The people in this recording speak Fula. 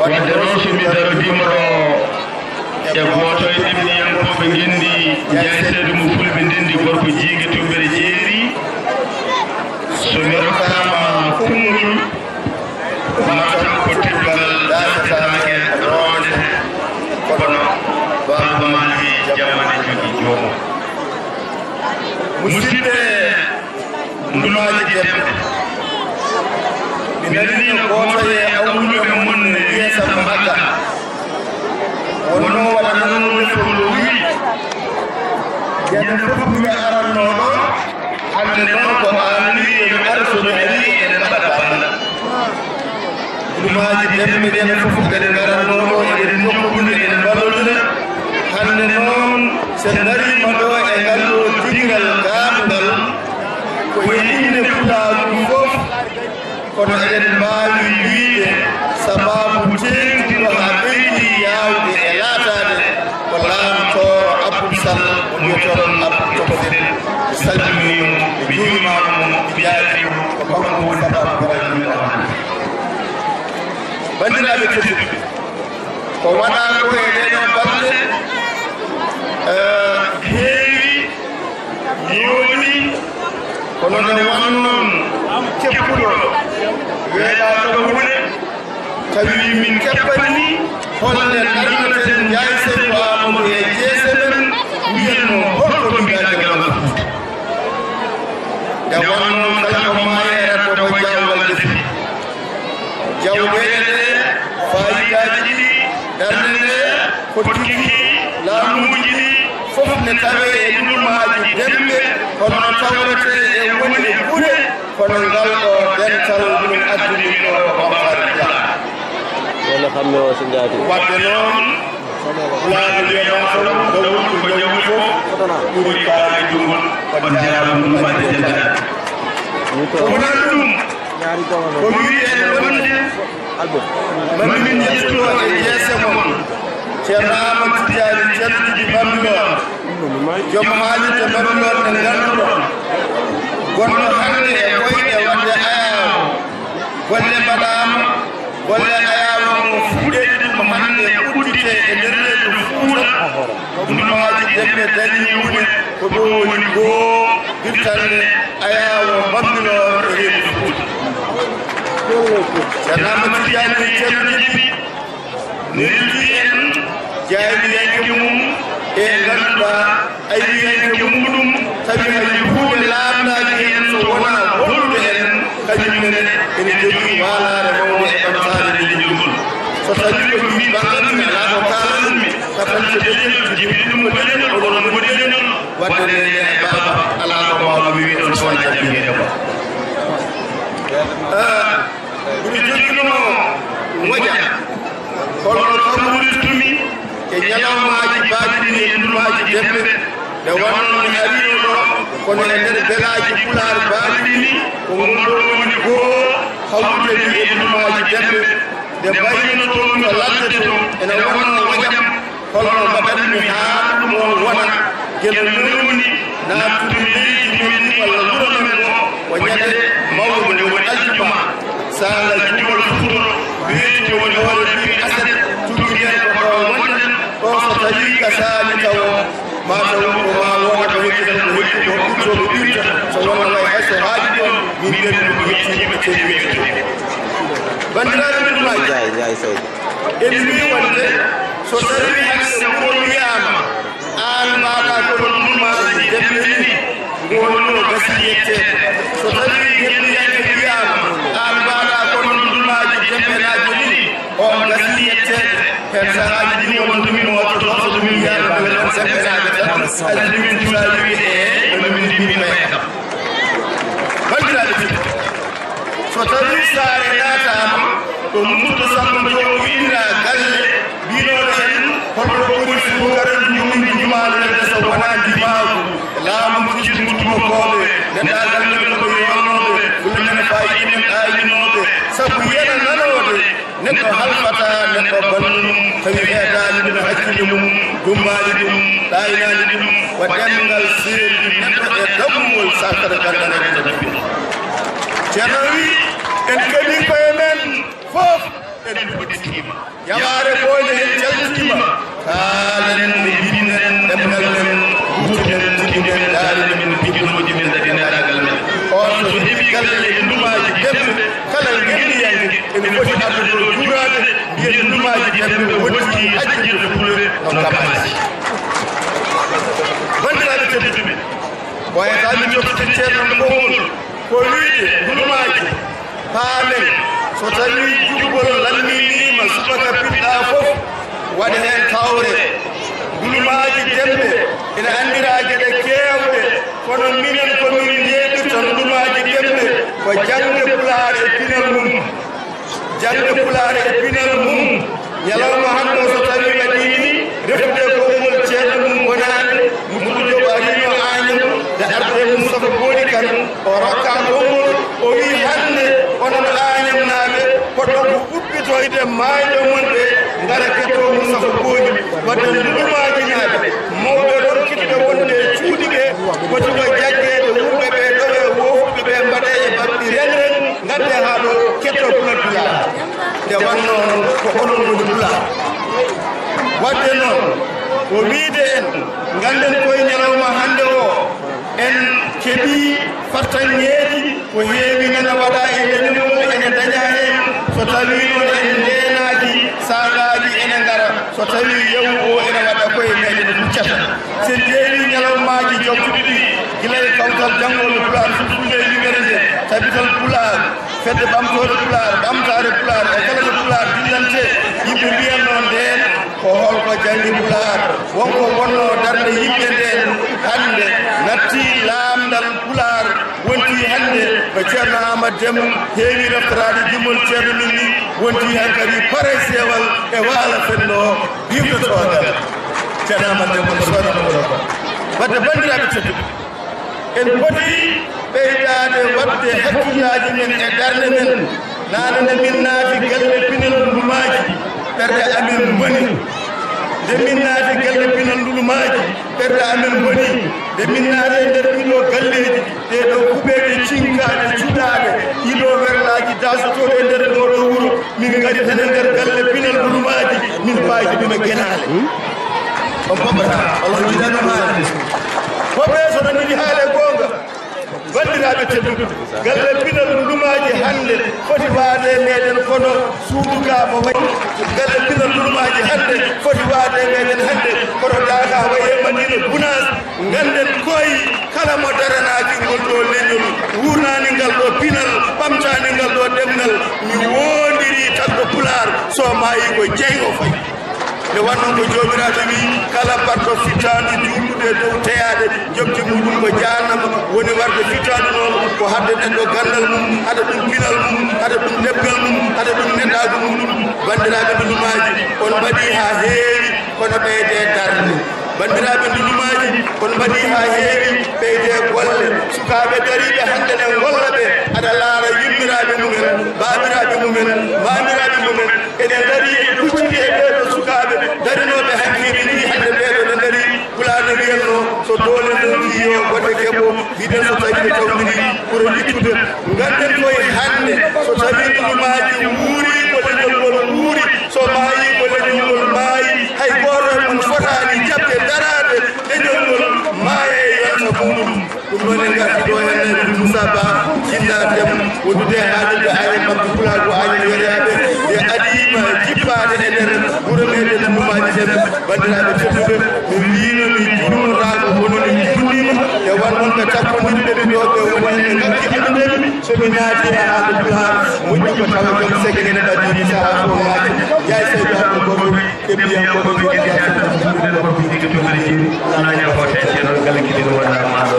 wadde noon so mi darodima ɗo e goto e ɗimniyankoɓe gendi jayseede mo fulɓe ndendi gorko jiigue tumbere jeeri so mi rokkama konngol mataw ko teddungal dartetaake roondete kono baba malmi jammane jogui joomo musidɓe Dulumaaji Demɓe mi nanino goto e awluɓe mon wiyata Makka wonno waɗa nannude ko wi ñande fof mi aranno ɗo hande noon ko an wi emi ara somi ari eɗen mbaɗa balla Dulumaaji Demɓe ɗen fof kadi garanno ɗo eɗen jokkude eɗen mballodira hande noon so darima ɗo e ngal ɗo dingal gaamgal ko inde fulaagu fof kono eɗen mbaawi wiide sababu tengtiɗo haa ɓeydi yaawde e laataade ko laamtoo Abdul SAL o wiyeton Abdou Tofel salminimo ɓe juurimaamo ɓe jaarimo ko kanko woni sababu garajumi o bandiraɓe tedduɓe ko waɗaa ko e ɗeɗo balɗe heewi yooni kono nde wannoon keppuɗo weeɗaaɗo wule tawi min keppani holle darneten jaysen ko Aamadu e jeese men mbiyenno holko ɗumbiyaade galal Fuuta nde wannoon kala ko maayeeratto ko jawgal defi jawɗeele ɗe faayidaaji ɗi darnde nde ko tigi laamuuji ɗi fof ne tawe e Dulumaaji Demɓe kono tawrete e woni e ɓure kono ngal ɗo dental ɗum adduni ɗo ko Bambilor wala xam ne o so jaati wadde noon fulaaɓe wiyama so dawol ko jawdi fof ɓuri kaari jungol bandiraɓe Dulumaaji Demɓe ko wona ɗum ko wi'en wonde mamin jetto e jeese mon Ceerno Aamadu Tijjaani Ceerno Jibi Bam'biloor joom haalirde Bam'biloor nde ngannduɗon gonɗo hannde e koyɗe wadde Ayaawo golle mbaɗaama golle Ayaawo mo fuɗɗeɗi ɗum hannde uddite e nder leydi Fuuta Dulumaaji Demɓe dañi wune ko ɗo woni goo dirtande Ayaawo Bam'biloor e leydi Fuuta Ceerno Aamadu Tijjaani Ceerno Jibi neldi en jaabi yanke mum e ngannduɗa ayi yanke muɗum tawi hay huunde laamnaaki hen so wona hollude en kañummene ene jogii waalaare mawde e ɓamtaade leñol ngol so tawi ko mi ɓanganmi alaa ko kaalanmi katante leñol jibi ɗum ko leñol oɗon ko leñol wadde nene e baba alaa ko mawɗo mi wiɗon so wona jangguede ko ɗum joginoo moƴa holno tawruritumi e ñalawmaaji baaɗiɗi e Dulumaaji Demɓe nde wonnoon mi ariino ɗo kono e nder belaaji Pulaar baaɗiɗi ko ngonɗo woni goo hawrude ni e Dulumaaji Demɓe nde mbayinotomi to ladde to ene wonno wajam holno mbaɗatmi haa ɗum on wona gel nowni naatude leydi men walla wuro men o ko ñande mawde nde woni aljuma sanga jumol futoro weeti woni hoore ɗi aset tugguiɗen ko ɗo wonɗen ɗo so tawi gasani taw mataw ko ma wona ko heƴƴeten ko heƴƴi ko ɓurtoɓe ɓirta so wonna way hayso haaji ɗon min ɓenni ko hettiɓe tewiɓe bandiraɓe Dulumaaji en mbi wonde so tawi hande wuro wiyama an mbaɗa kono Dulumaaji Demɓe ni gonno gasi yettede so tawi heddiyanke wiyama an mbaɗa kono Dulumaaji Demɓe najo ni on gasi yettede hen sahaji ɗi wondumin wottoto so ɗum yiyama ɓe ɗon sembenaɓe tan aldi min tula wi e nomin dimbima e kam bandiraɓe tedduɓe so tawi saare natama ɗo mutto sambo jowo inna galle mbinoɗo en holɗo ɓuri sukaren jumdi jumaɗo nde so wona dibagu laamu fucciti muttumokoɓe neɗɗagal men ko yonnoɓe ɗumen fayimen ayinoɓe sabu yena nanode neɗɗo halfata neɗɗo bannum tawi heedani ɗum hakkille mum dummani ɗum ɗaynani ɗum wa ɗemgal seerdi neɗɗo e dammugol sakata gandanede dabbi ceerno wi en kalifa e men fof en ɗuɗitima yamaare boyde en calmitima kaalen ɓe jiɗinen ɗemgal men wutinen tiɗinen daarine men piɗinoji men dadinaɗagal men on so heeɓi galle e ndumaji demɓe kala ngenniyanke ene foti ardude juurade mbiyen ndumaji demɓe wotti hajjirde fulɓe no gamaji bandiraɓe tedduɓe ɓoyatami jokkite ceerno gongol ko wiide ndumaji paamen so tawi juɓɓol lamminima subaka piɗɗa fof waɗa hen tawre Dulumaaji Demɓe ina andira geɗe kewɗe kono minen komin jeeɗirta Dulumaaji Demɓe ko jangde Pulaar e pinal mum jangde Pulaar e pinal mum ñalawma hande so tawi waɗini refde konngol ceerno mum wonaade muɗum joɓo arino Aañam nde arde Moustapha Booli kan o rokka konngol o wi hande onon Aañam naaɓe koɗo ko ubbitoyde maayɗo mon ɓe ngara ketto Moustapha Booli wadde Dulumaaji naaɓe mawɓe ronkitɓe wonde cuuɗi ɓe foti ko jaggeede wumɓe ɓe ɗoɓe wofɓe ɓe mbaɗe e babɗi rengren ngadde haa ɗo ketto Pinal Dulaa nde wanno ko onon woni Dulaa wadde noon ko wiide en ngannden koye ñalawma hannde o en keɓii fartaŋŋeeji ko heewi nana waɗa e leñol ene daña heen so tawii noon en ndeenaaji saagaaji ene ngara so tawii yewu o ene waɗa koye meɗen huccata sen ƴeewi ñalawmaaji jawtuɗi ɗi gila e kawtal janngol Pulaar fulfulde e yimere nde tabital Pulaar fedde ɓamtoore Pulaar ɓamtaare Pulaar e kala ko Pulaar dillante yimɓe mbiyan noon ndeen ko holko janngi Pulaar wonko wonno darde yimɓe ndeen hannde natti laamdal Pulaar wonti hannde no ceerno Amadou Déme heewi naftoraade gimol ceerno min ni wonti han kadi pare seewal e waala fenno yimɗotoogal ceerno Amadou Déme soodanoɗo ko wadde banndiraaɓe tedduɓe en poti ɓeydaade waɗde hakkillaaji men e darnde men naane nde min naati galle Pinal Dulumaaji ɓerde amen boni nde min naati galle Pinal Dulumaaji ɓerde amen boni nde min naati e nder ɗiɗo galleeji ɗeɗo kuɓeeɗe cinkaaɗe cuɗaaɗe ɗiɗo werlaaji daasotooɗe e nder ɗo ɗo wuro min ngari tan e nder galle Pinal Dulumaaji min paajiɗima genaale on poɓata Allah jiɗanomaade foɓe sono nani haale goonga bandiraɓe tedduɓe galle Pinal Dulumaaji hannde foti waade meɗen kono suuduka mo wayi galle Pinal Dulumaaji hannde foti waade meɗen hannde kono daaka waye Madina Gunas ganden koye kala mo daranaaki ngol ɗo leñol wurnani ngal ɗo Pinal ɓamtani ngal ɗo ɗemngal mi wondiri tagɗo Pulaar so maayi ko jeygo fayi nde wanno ko joomiraaɓe wi kala mbaɗɗo fittaandu juulɗude dow teyaade jobti muɗum ko jahannama woni warde fittaandu noon ko hadde ɗen ɗo gandal mum haɗa ɗum pinal mum haɗa ɗum ɗebgal mum haɗa ɗum neɗɗaagu muɗum banndiraaɓe Dulumaaji on mbaɗii haa heewi kono ɓeydee darnde banndiraaɓe Dulumaaji on mbaɗii haa heewi ɓeydee golle sukaaɓe dariiɓe hannde ɗen golla ɓe aɗa laara yimmiraaɓe mumen baaɓiraaɓe mumen maamiraaɓe mumen eɗen darii e ɗucciɗi e ɓeeɗo sukaaɓe darinooɓe hakkiiri ni hannde ɓeeɗo ne darii Pulaar wiyanno so doole nden iyo goɗɗe keɓo hiɗen so tawii ɓe tawmiri pour ittude ngannden koye hannde so tawii Dulumaaji wuurii ko leñol ngol wuuri so maayii ko leñol ngol maayi hay gooto on fotaani jaɓde daraade leñol ngol maaya e yeeso muɗum ɗum ɗon en ngarti ɗo henne Rugi Muusaa BAH Jinndaa Dem wondude haalirde Aañam Babdu Pulaar ko Aañam Yeroyaaɓe e adiima jippaade e nder wuro meeɗen Dulumaaji Demɓe banndiraaɓe tedduɓe mi wiino mi juunoraako hono mi juutnima e wannon ɓe takkondirɓe ɓe ɗo ɓe woni ɓe ngakki anndemi somi naati e haalde Pulaar moƴƴi ko tawa jom sege ene ɓaddiɗi sahaa fof maake yaay seydi hamɗo goɗo e mbiyankoɓe wiɗi Ana ñagote ceerno galle kiɗino wonnaama ɗo